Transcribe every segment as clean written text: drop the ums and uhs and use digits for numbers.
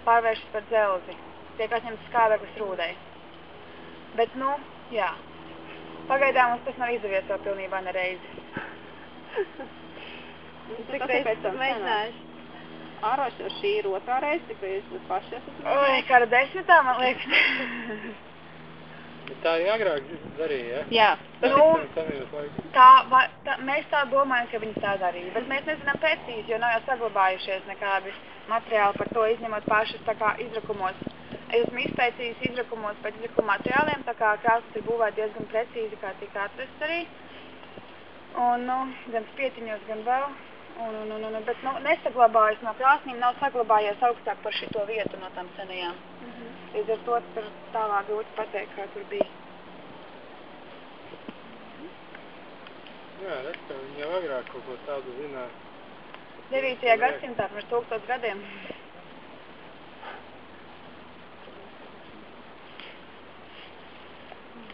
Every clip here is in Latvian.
pārvēršas par dzelzi. Tiek atņemts skābeklis rūdei. Bet, nu, jā. Pagaidām mums tas nav izdevies vēl pilnībā nereizi. Cik reizes tu mēģinājuši? Āroši, jo šī ir otrā reize, cik reizes paši esat mēģinājuši? Oi, kāda 10, man liekas. Tā arī agrāk darīja, ja? Jā. Mēs tā domājam, ka viņi tā darīja, bet mēs nezinām precīzi, jo nav jau saglabājušies nekādi materiāli par to, izņemot pašas tā kā izrakumos. Es esmu izpēcījis izrakumos pēc izrakuma materiāliem, tā kā krāsas ir būvēti diezgan precīzi, kā tika atrasts arī. Un, nu, gan spietiņos, gan vēl. Bet, nu, nesaglabājas no krāsnīm, nav saglabājies augstāk par šito vietu no tām senajām. Līdz ar to tur tālāk grūti pateikt, kā tur bija. Jā, redz, ka viņi jau agrāk kaut ko tādu zināja. 9. gadsimtā, pirms 1000 gadiem.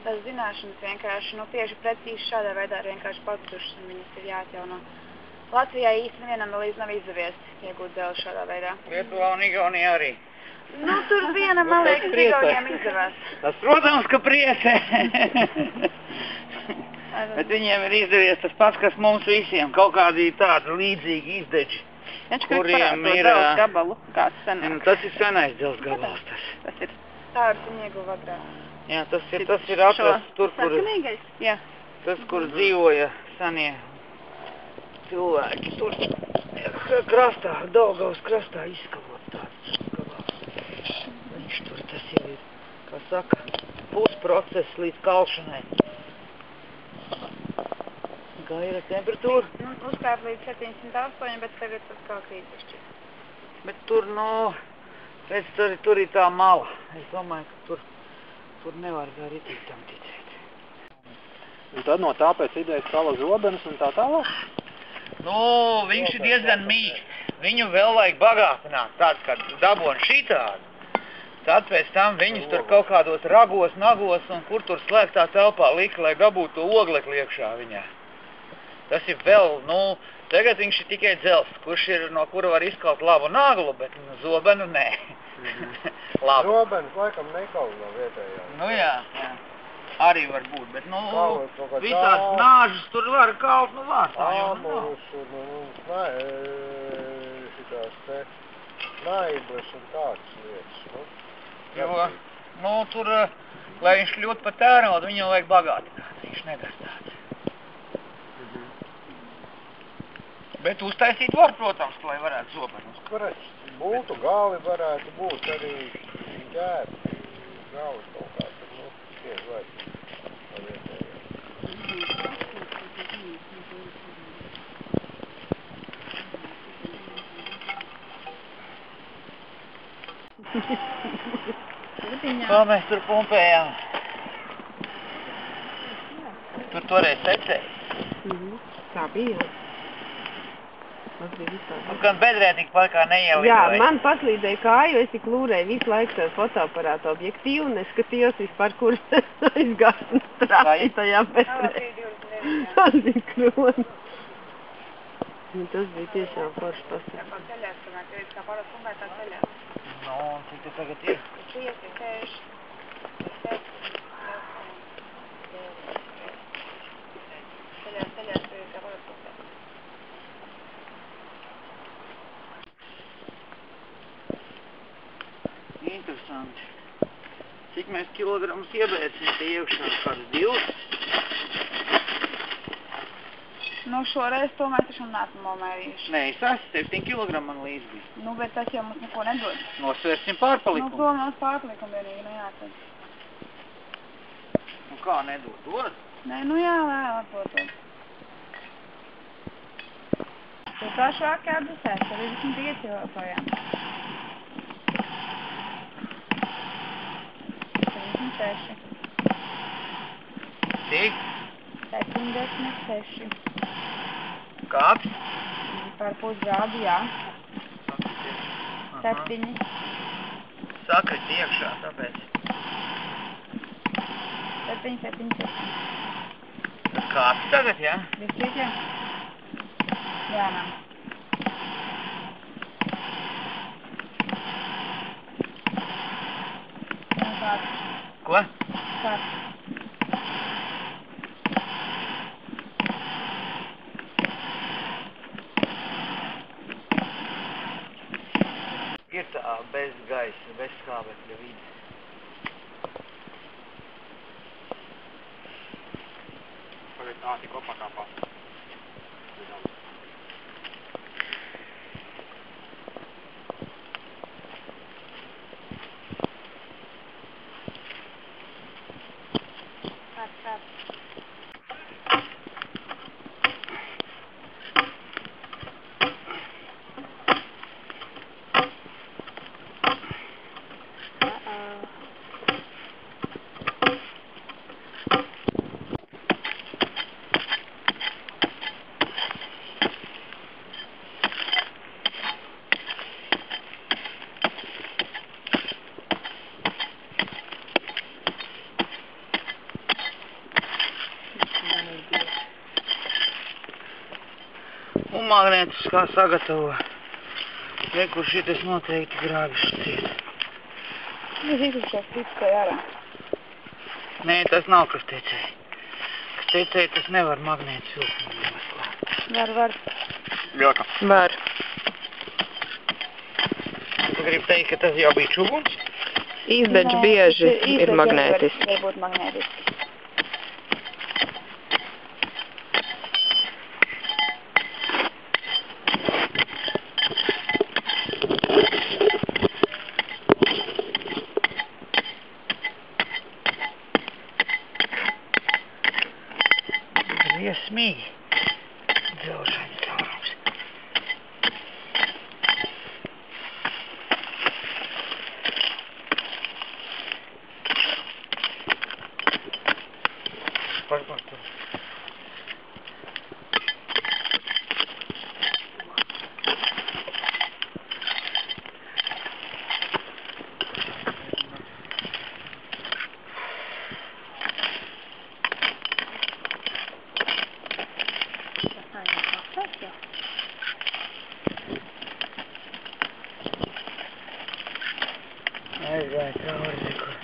Tas zināšanas vienkārši, nu, tieši precīzi šādā veidā ir vienkārši pazudušas un viņas ir jāatjauno. Latvijai īsti nevienam vēl līdz nav izdevies iegūt dzelzi šādā veidā. Lietuvā un Igaunijā arī. Nu, tur vienam, man liekas, Igaunijām izdevās. Tas, protams, ka priecē. Bet viņiem ir izdevies tas pats, kas mums visiem. Kaut kādi tādi līdzīgi izdeģi. Kuriem ir... gabalu, kāds senāk. Tas ir senais dzelzs gabals. Tas ir. Tā ir viņi ieguva agrāk. Jā, tas ir atrasts tur, kur... Sarkanīgais? Jā. Tas, kur dzīvoja senie cilvēki. Tur krastā, Daugavas krastā izskavot tāds gabals. Viņš tur, tas jau ir, kā saka, pusprocess līdz kalšanai. Kā ir temperatūra? Nu, uzkāp līdz 708, bet tagad tas kā krītišķi. Bet tur, nu, redz, tur ir tā mala. Es domāju, ka tur nevar arī tam ticēt. Un tad no tā pēc idejas kala zobenus un tā tālāk? Nu, viņš ir diezgan mīksts. Viņu vēl vajag bagātināt, tāds kā daboni šitādi. Tad pēc tam viņus tur kaut kādos ragos, nagos un kur tur slēgtā telpā lika, lai dabūtu to oglekli iekšā viņā. Tas ir vēl, nu, tagad viņš ir tikai dzels, no kura var izkaut labu naglu, bet zobenu nē. Labi. Zobenis laikam nekaut no vietējā. Nu jā. Arī var būt, bet, nu, visāds nāžas tur var kaut, nu var tā jau, nu. Šitās te naibles un tāds lietas, nu. Jo, nu, tur, lai viņš kļūtu pa tēraudu, viņam vajag bagātināt, viņš nedas tāds. Bet uztaisīt var, protams, lai varētu zobenus. Būtu gali varētu būt arī ģērbi, gali kaut kāds, nu, tieši vajag. Kā mēs tur pumpējām? Tur toreiz secēja. Tā bija. Nu, gan bedrē tik pārkā neielidoja. Jā, man paslīdēja kāju, es tik lūrēju visu laiku ar fotoaparātu objektīvu un es skatījos vispār, kur aizgāst un strādi tajā bedrē. Tas bija kroni. Tas bija tiešām forši pasaka. Kā ceļās, kamēr, ka kā pārāk pumpēt tā ceļās. Nu, un cik tu tagad ir? 5, 6, 7, 8, ceļās, kā pārāk pumpēt. Interesanti. Cik mēs kilogramus iebēcam te iekšā? Kādas 2? Nu, šoreiz to mēs taču neesam vēl mērījuši. Nē, es esmu 7 kilogramu man līdz bija. Nu, bet tas jau mums neko nedod. Nosvērsim pārpalikumu. Nu, to mums pārpalikumu vienīgi, nu jā, tad. Nu kā nedod? Dod? Nē, nu jā, atpotod. To pašu akārdusē, 35 joprojām. 76. Cik? 76. Kāds? Par pusgrādu, jā. 7. Sakrit iekšā, tāpēc. 7, 7, 7. Tas kāds tagad, jā? Višķiet, jā? Jā, nav. Ko? Tā. Ir tā bez gaisa, bez skābekļa vide. Pagaid, tik apakāpā. Un magnētiskā sagatavo. Re, kur šitas noteikti grābišs ciet. Es izliksies tikai ārā. Nē, tas nav kas tecēja. Kas tecēja, tas nevar magnētas vilkumu atklāt. Var. Vilka. Var. Tu gribi teikt, ka tas jau bija čuguns? Īsdeģi bieži ir magnētiski. Var būt magnētiski. Iesmīgi. Dzelžaņa caurums. Par tur. Aizgāja cauri nekur.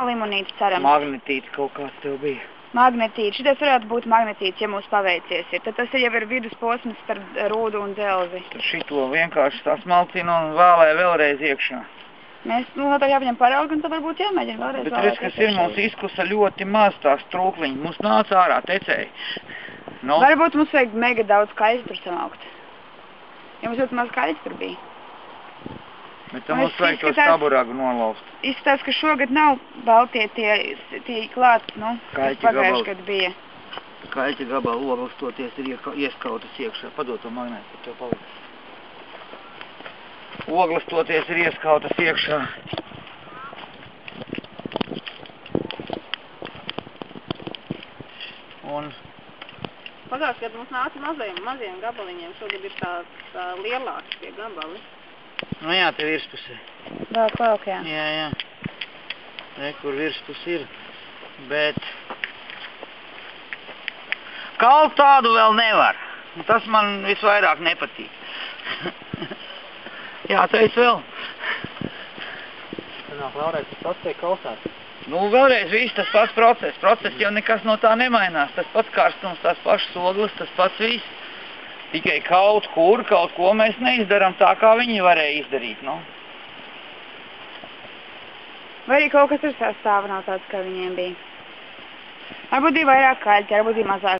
Limonīts ceram. Magnetīts kaut kāds tev bija. Magnetīts. Šitais varētu būt magnetīts, ja mums paveicies ir. Tad tas jau ir vidusposms starp rūdu un dzelzi. Tad šito vienkārši sasmalcina un vēlē vēlreiz iekšā. Mēs, tā jāpaņem paraugi un tad varbūt jāmēģina vēlreiz. Bet redz, kas ir, mums izkusa ļoti maz tās trūkliņi. Mums nāca ārā tecēji. No. Varbūt mums vajag mega daudz kaļķi tur samaukt. Ja mums ļoti maz kaļķi tur bija. Bet tam mums vajag to staburagu nolaust. Izskatās, ka šogad nav baltie tie klāt, kas pagājuši gadu bija. Kaļķa gabali oglestoties ir ieskautas iekšā. Padod to magnētu, par to paliks. Oglestoties ir ieskautas iekšā. Un Pagājušajā gadā mums nāca maziem gabaliņiem, šogad ir tā lielāks tie gabali. Nu jā, te virspusē. Vēl klauk, jā. Jā. Re, kur virspus ir. Bet kalt tādu vēl nevar. Un tas man visvairāk nepatīk. Jā, teic vēl. Sanāk, vēlreiz tas tiek kausēts. Nu, vēlreiz viss tas pats process. Process jau nekas no tā nemainās. Tas pats karstums, tās pašas ogles, tas pats viss. Tikai kaut ko mēs neizdaram tā, kā viņi varēja izdarīt, nu. Vai arī kaut kas ir sastāva nav tāds, kā viņiem bija. Varbūt bija vairāk kaļķi, varbūt bija mazāk.